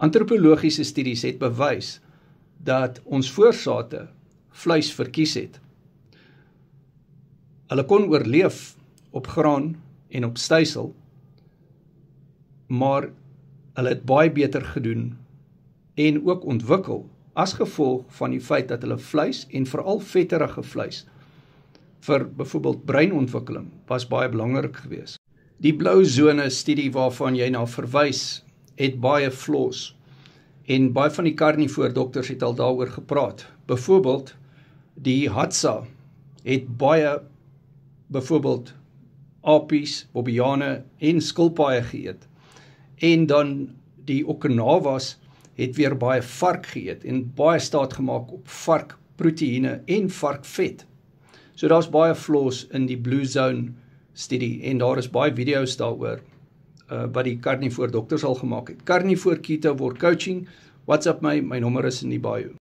Antropologiese studies het bewys dat ons voorsate vleis verkies het. Hulle kon oorleef op graan en op stysel, maar hulle het baie beter gedoen en ook ontwikkel as gevolg van die feit dat hulle vleis en veral vetterige vleis vir byvoorbeeld breinontwikkeling was baie belangrik geweest. Die blou sone studie waarvan jy na verwys, het baie flaws en baie van die karnivoor dokters het al daaroor gepraat. Byvoorbeeld die Hadza het baie byvoorbeeld apies, bobiane en skilpaaie geëet. En dan die Okinawas het weer baie vark geëet en baie staat gemaak op varkproteïene en varkvet. So daar's baie flaws in die Blue Zone studie en daar is baie video's daaroor wat die karnivoor dokters al gemaak het. Karnivoor Keto Word Coaching, WhatsApp my nommer is in die bio.